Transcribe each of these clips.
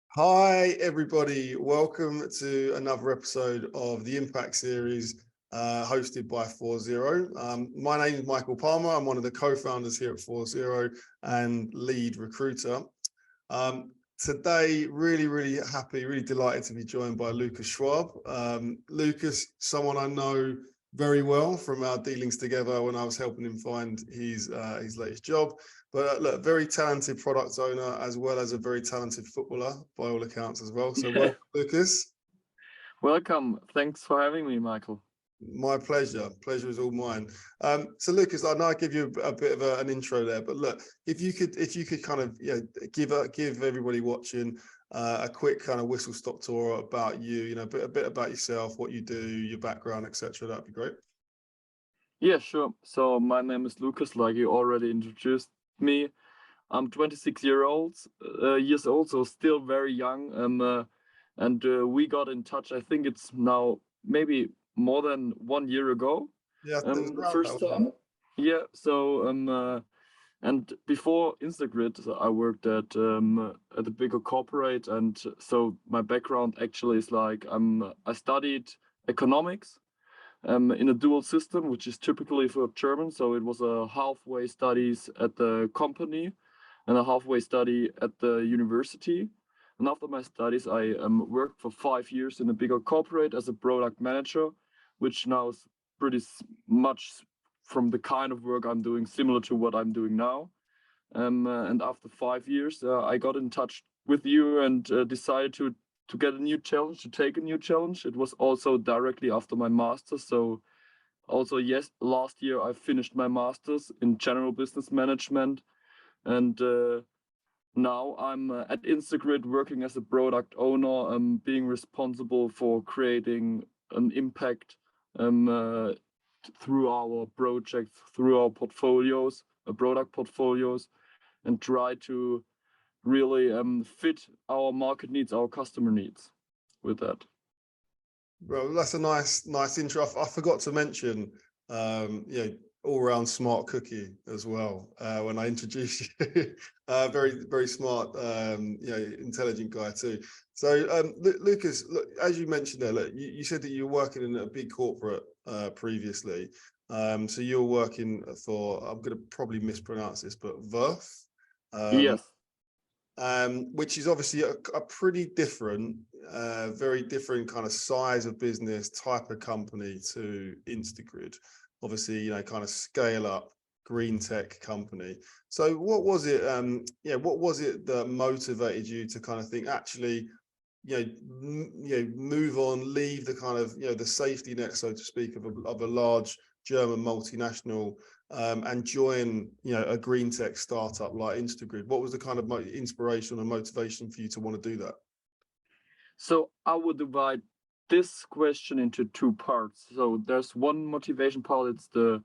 Hi, everybody. Welcome to another episode of the Impact Series hosted by 40. My name is Michael Palmer. I'm one of the co-founders here at 40 and lead recruiter. Today, really happy, really delighted to be joined by Lukas Schwab. Lukas, someone I know very well from our dealings together when I was helping him find his latest job. But look, very talented product owner as well as a very talented footballer by all accounts as well. So welcome, Lukas. Welcome. Thanks for having me, Michael. My pleasure. Pleasure is all mine. So Lukas, I know I give you a bit of an intro there, but look, if you could kind of give everybody watching a quick kind of whistle stop tour about you, a bit about yourself, what you do, your background, etc. That'd be great. Yeah, sure. So my name is Lukas, like you already introduced me. I'm 26 years old, so still very young. And we got in touch. I think it's now maybe more than 1 year ago. Yeah, the first time. Yeah. So and before instagrid, I worked at a bigger corporate, and so my background actually is like I studied economics in a dual system, which is typically for German. So it was a halfway studies at the company and a halfway study at the university. And after my studies, I worked for 5 years in a bigger corporate as a product manager, which now is pretty much from the kind of work I'm doing similar to what I'm doing now. And after 5 years, I got in touch with you and decided to get a new challenge, to take a new challenge. It was also directly after my master's. So also, yes, last year I finished my master's in general business management. And now I'm at instagrid working as a product owner, being responsible for creating an impact through our projects, through our portfolios, product portfolios, and try to really fit our market needs, our customer needs with that. Well, that's a nice intro. I forgot to mention, all-round smart cookie as well when I introduced you. Very smart, intelligent guy too. So Lukas, look, as you mentioned there, look, you said that you were working in a big corporate previously. So you're working for, I'm going to probably mispronounce this, but Verf. Yes. Which is obviously a pretty different, very different kind of size of business, type of company to instagrid. Obviously, kind of scale up GreenTech company. So what was it? What was it that motivated you to kind of think, actually, move on, leave the kind of the safety net, so to speak, of a large German multinational, and join a GreenTech startup like instagrid? What was the kind of inspiration and motivation for you to want to do that? So I would divide this question into two parts. So there's one motivation part. It's the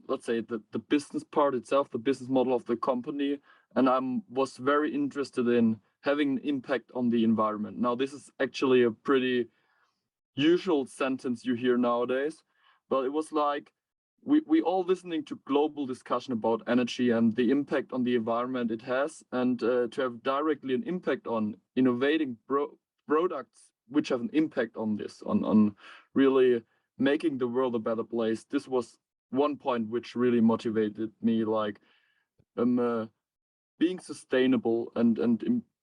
let's say the business part itself, the business model of the company, and I was very interested in having an impact on the environment. Now, this is actually a pretty usual sentence you hear nowadays, but it was like we all listening to global discussion about energy and the impact on the environment it has, and to have directly an impact on innovating products which have an impact on this, on really making the world a better place. This was one point which really motivated me, like being sustainable and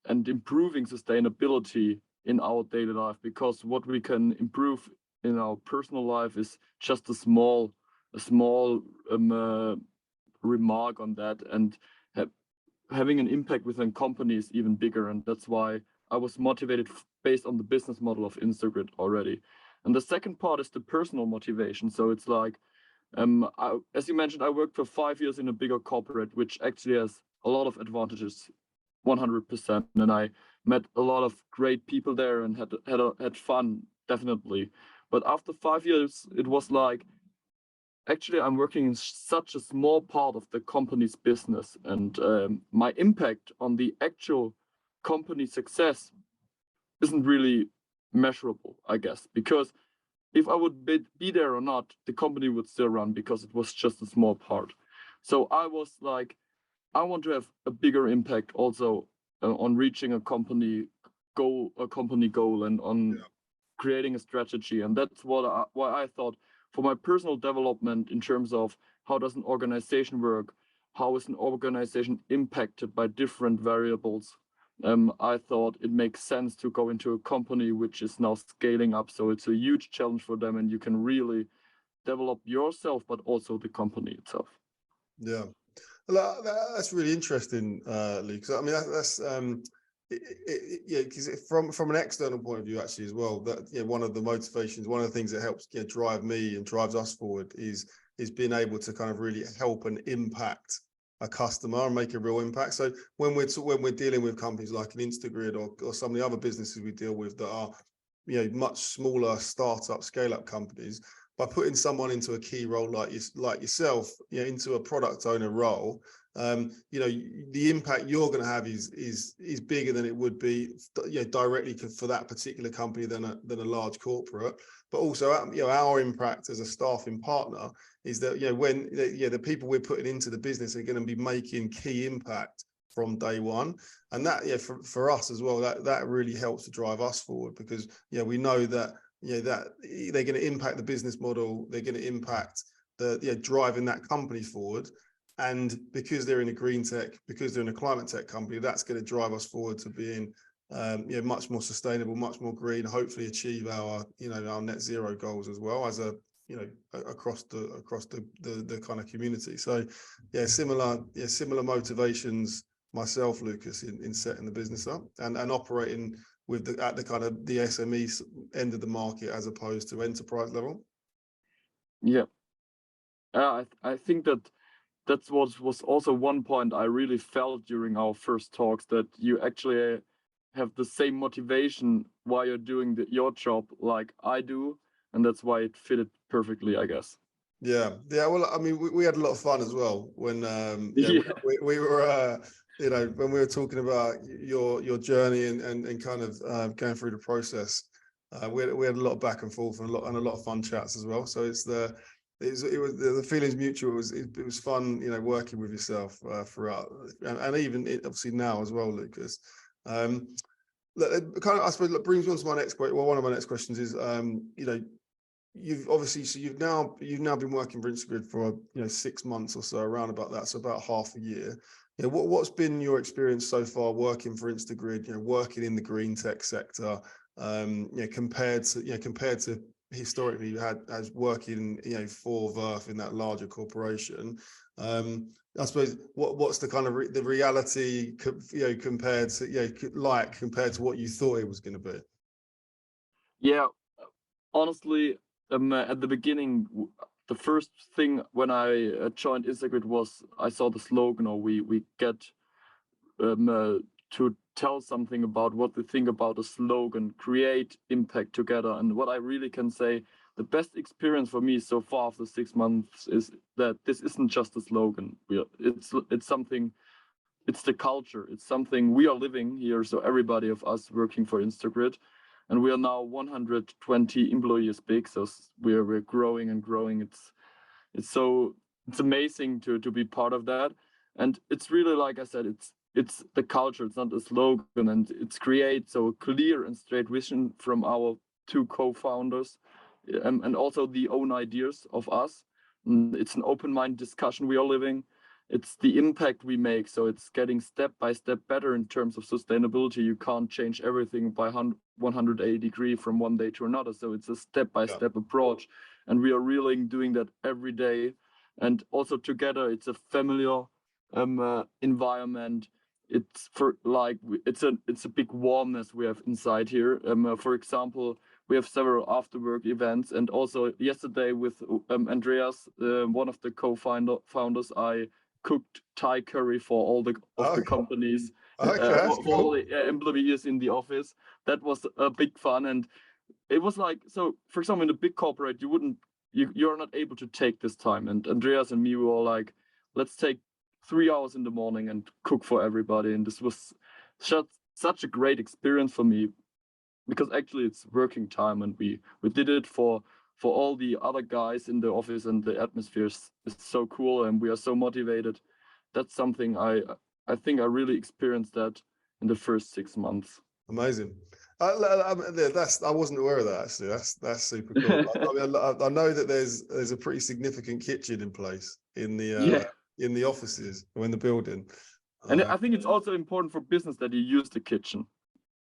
improving sustainability in our daily life, because what we can improve in our personal life is just a small remark on that, and having an impact within companies even bigger. And that's why I was motivated based on the business model of instagrid already. And the second part is the personal motivation. So it's like, as you mentioned, I worked for 5 years in a bigger corporate, which actually has a lot of advantages, 100%. And I met a lot of great people there and had fun, definitely. But after 5 years, it was like, actually, I'm working in such a small part of the company's business, and my impact on the actual company success isn't really measurable, I guess, because if I would be there or not, the company would still run because it was just a small part. So I was like, I want to have a bigger impact also on reaching a company goal, and on creating a strategy. And that's why I thought, for my personal development in terms of how does an organization work, how is an organization impacted by different variables, I thought it makes sense to go into a company which is now scaling up. So it's a huge challenge for them, and you can really develop yourself, but also the company itself. Yeah, well, that's really interesting, Luke. I mean, that's yeah, because from an external point of view, actually, as well, that one of the motivations, one of the things that helps drive me and drives us forward is being able to kind of really help and impact a customer and make a real impact. So when we're dealing with companies like an Instagrid or some of the other businesses we deal with that are much smaller startup scale-up companies, by putting someone into a key role like yourself, into a product owner role, the impact you're going to have is bigger than it would be, directly for that particular company than a large corporate. But also, our impact as a staffing partner is that when the people we're putting into the business are going to be making key impact from day one, and that for us as well, that really helps to drive us forward, because we know that that they're going to impact the business model, they're going to impact the driving that company forward. And because they're in a green tech, because they're in a climate tech company, that's going to drive us forward to being much more sustainable, much more green, hopefully achieve our our net zero goals as well, as across the kind of community. So similar motivations myself, Lucas, in setting the business up and operating at the kind of the SME end of the market as opposed to enterprise level. Yeah, I think that's what was also one point I really felt during our first talks, that you actually have the same motivation while you're doing your job like I do, and that's why it fitted perfectly, I guess. Yeah. Well, I mean, we had a lot of fun as well when we were when we were talking about your journey and kind of going through the process. We had a lot of back and forth and a lot of fun chats as well. So it was the feelings mutual. It was fun, working with yourself throughout, and even obviously now as well, Lucas. Kind of, I suppose, brings me on to my next question. Well, one of my next questions is, you've now been working for Instagrid for 6 months or so, around about that, so about half a year. What's been your experience so far working for Instagrid? Working in the green tech sector, compared to historically you had as working for Verve in that larger corporation. I suppose what's the kind of the reality compared to what you thought it was going to be? Yeah, honestly, at the beginning, the first thing when I joined Instagrid was I saw the slogan, or we get to tell something about what we think about a slogan, create impact together. And what I really can say, the best experience for me so far after 6 months is that this isn't just a slogan. It's something. It's the culture. It's something we are living here. So everybody of us working for Instagrid. And we are now 120 employees big, so we're growing and growing. It's amazing to be part of that, and it's really, like I said, it's the culture. It's not a slogan, and it's creates a clear and straight vision from our two co-founders, and also the own ideas of us. And it's an open-minded discussion we are living. It's the impact we make, so it's getting step by step better in terms of sustainability. You can't change everything by 180 degrees from one day to another, so it's a step by step approach, and we are really doing that every day. And also together, it's a familiar environment. It's a big warmness we have inside here. For example, we have several after-work events, and also yesterday with Andreas, one of the co-founders, I cooked Thai curry for all the companies, for all the employees in the office. That was a big fun, and it was like, so for example, in a big corporate, you're not able to take this time. And Andreas and me were like, let's take 3 hours in the morning and cook for everybody. And this was such a great experience for me, because actually it's working time, and we did it for for all the other guys in the office, and the atmosphere is so cool, and we are so motivated. That's something I think I really experienced that in the first 6 months. Amazing. I wasn't aware of that actually. That's super cool. I know that there's a pretty significant kitchen in place in the offices or in the building. And I think it's also important for business that you use the kitchen.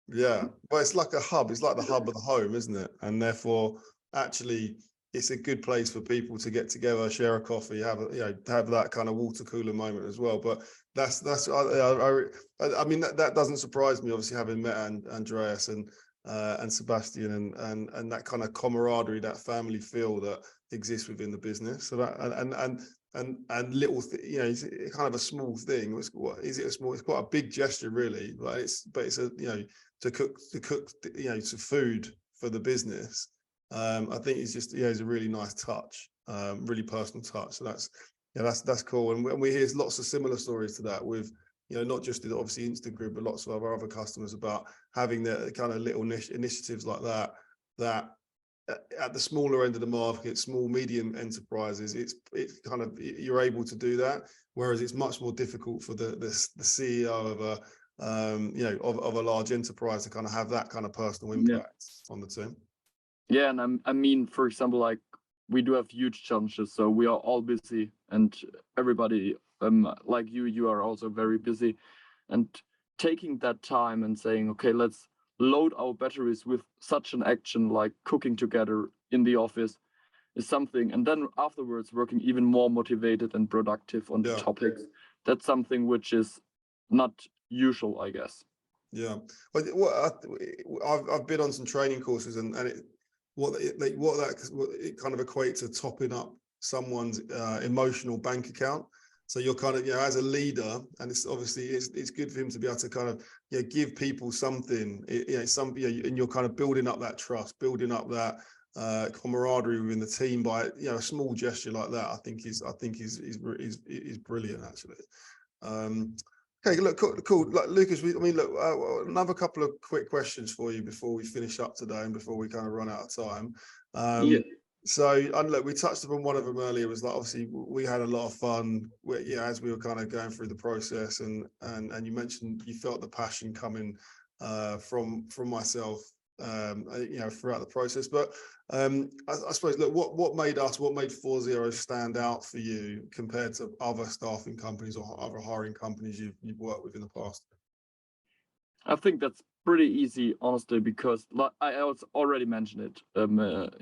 Yeah, well, it's like a hub. It's like the hub of the home, isn't it? And therefore, actually, it's a good place for people to get together, share a coffee, have that kind of water cooler moment as well. But I mean that doesn't surprise me. Obviously, having met Andreas and Sebastian and that kind of camaraderie, that family feel that exists within the business. So that and little, it's kind of a small thing. Is it a small? It's quite a big gesture, really. But it's a to cook to food for the business. I think it's just it's a really nice touch, really personal touch. So that's cool. And we hear lots of similar stories to that with not just obviously instagrid, but lots of our other customers about having the kind of little initiatives like that at the smaller end of the market, small medium enterprises, it's kind of you're able to do that, whereas it's much more difficult for the CEO of a of a large enterprise to kind of have that kind of personal impact on the team. Yeah, and I mean, for example, like we do have huge challenges, so we are all busy, and everybody like you are also very busy, and taking that time and saying, okay, let's load our batteries with such an action like cooking together in the office is something, and then afterwards working even more motivated and productive on the topics. That's something which is not usual, I guess. Yeah, well, I've been on some training courses, and it kind of equates to topping up someone's emotional bank account. So you're kind of as a leader, and it's obviously it's good for him to be able to kind of give people something, and you're kind of building up that trust, building up that camaraderie within the team by a small gesture like that. I think is brilliant actually. Okay, look, cool. Like Lukas, another couple of quick questions for you before we finish up today and before we kind of run out of time. So, and look, we touched upon one of them earlier. Was like obviously we had a lot of fun, as we were kind of going through the process, and you mentioned you felt the passion coming from myself, throughout the process. But I suppose, look, what made 4Zero stand out for you compared to other staffing companies or other hiring companies you've worked with in the past? I think that's pretty easy, honestly, because like I already mentioned it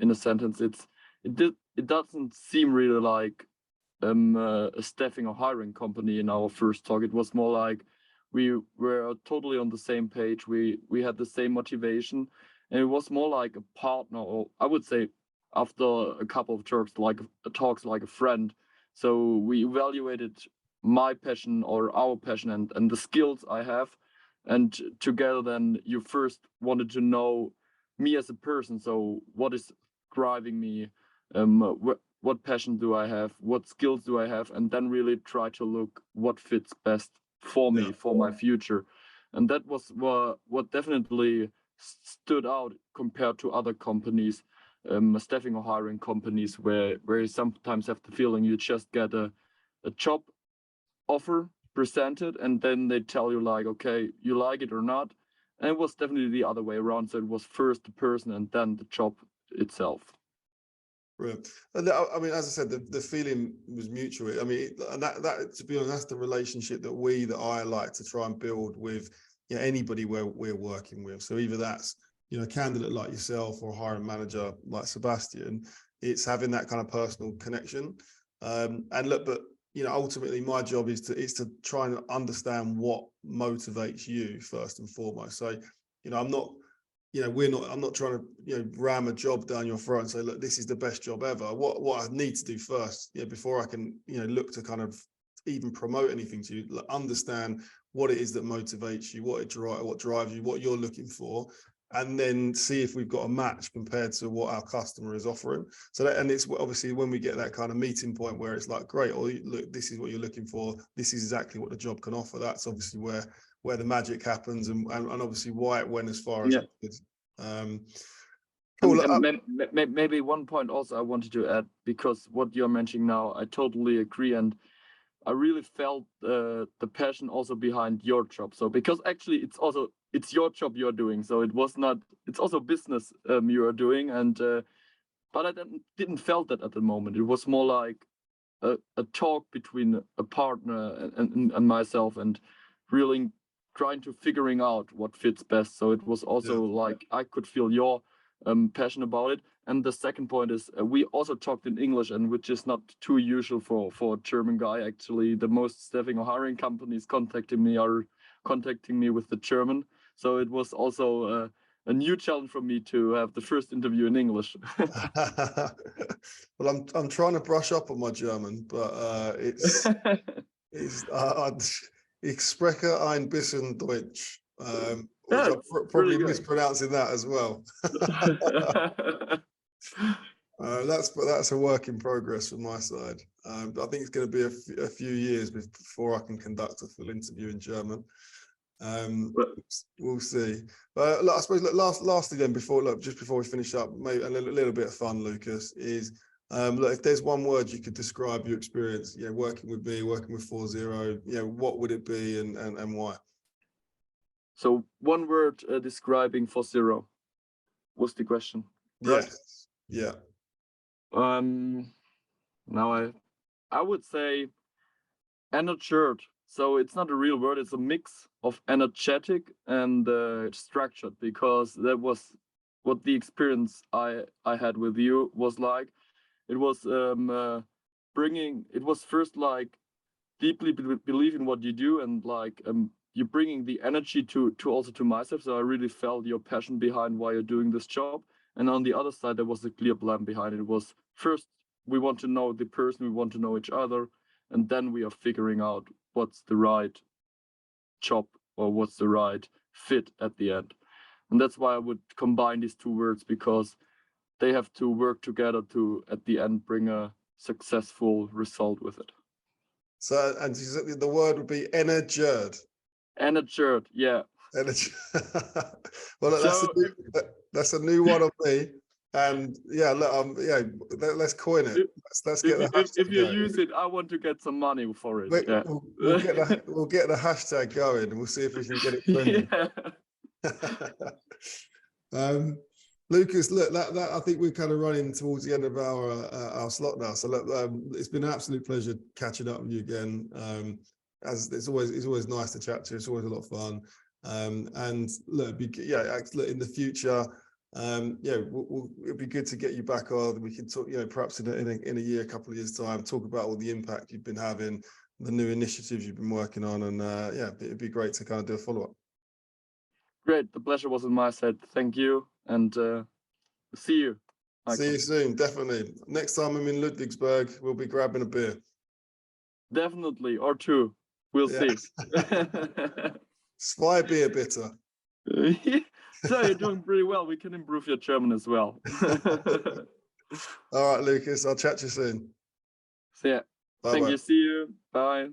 in a sentence. It doesn't seem really like a staffing or hiring company in our first talk. It was more like we were totally on the same page. We had the same motivation, and it was more like a partner, or I would say after a couple of talks like a friend. So we evaluated my passion or our passion and the skills I have, and together then you first wanted to know me as a person. So what is driving me? What passion do I have? What skills do I have? And then really try to look what fits best for me, for my future. And that was what definitely stood out compared to other companies, staffing or hiring companies, where you sometimes have the feeling you just get a job offer presented and then they tell you like, okay, you like it or not. And it was definitely the other way around. So it was first the person and then the job itself. Right. I mean, as I said, the feeling was mutual. I mean, and that to be honest, that's the relationship that I like to try and build with anybody where we're working with. So either that's a candidate like yourself or a hiring manager like Sebastian, it's having that kind of personal connection. And look, but ultimately my job is to try and understand what motivates you first and foremost. So I'm not. I'm not trying to, ram a job down your throat and say, look, this is the best job ever. What I need to do first, before I can, look to kind of even promote anything to you, understand what it is that motivates you, what drives you, what you're looking for, and then see if we've got a match compared to what our customer is offering. So and it's obviously when we get that kind of meeting point where it's like, great, or look, this is what you're looking for. This is exactly what the job can offer. That's obviously where the magic happens, and obviously why it went as far as it did. Cool. And maybe one point also I wanted to add, because what you're mentioning now, I totally agree, and I really felt the passion also behind your job. So because actually it's your job you're doing, so it's also business you are doing, and but I didn't felt that at the moment. It was more like a talk between a partner and myself, and really trying to figuring out what fits best. So it was also like I could feel your passion about it. And the second point is we also talked in English, and which is not too usual for a German guy. Actually, the most staffing or hiring companies contacting me with the German. So it was also a new challenge for me to have the first interview in English. Well, I'm trying to brush up on my German, but it's ich spreche ein bisschen Deutsch, which I'm probably mispronouncing that as well. That's a work in progress from my side. But I think it's going to be a few years before I can conduct a full interview in German. We'll see. But look, I suppose lastly then, just before we finish up, maybe a little bit of fun, Lukas, is look, if there's one word you could describe your experience, working with me, working with 4Zero, what would it be and why? So one word describing 4Zero was the question, right? Yes. Yeah. Now I would say energetic. So it's not a real word, it's a mix of energetic and structured, because that was what the experience I had with you was like. It was it was first like deeply believe in what you do, and like you're bringing the energy to also to myself. So I really felt your passion behind why you're doing this job. And on the other side, there was a clear plan behind it. It was first, we want to know the person, we want to know each other, and then we are figuring out what's the right job or what's the right fit at the end. And that's why I would combine these two words, because they have to work together to, at the end, bring a successful result with it. So, and the word would be energetic. Energetic, yeah. Well, that's a new one on me. And let's coin it. Let's get the hashtag if you going. use it, I want to get some money for it. We'll get the hashtag going, and we'll see if we can get it trending. Lukas, look, that I think we're kind of running towards the end of our slot now. So look, it's been an absolute pleasure catching up with you again. As it's always nice to chat to you. It's always a lot of fun. And look, in the future, it'd be good to get you back on. We can talk, perhaps in a year, a couple of years' time, talk about all the impact you've been having, the new initiatives you've been working on, and it'd be great to kind of do a follow-up. Great, the pleasure was on my side. Thank you, and see you. Michael. See you soon, definitely. Next time I'm in Ludwigsburg, we'll be grabbing a beer. Definitely, or two. We'll see. Zwei beer bitter. So you're doing pretty well. We can improve your German as well. All right, Lukas. I'll chat to you soon. See ya. Thank you. See you. Bye.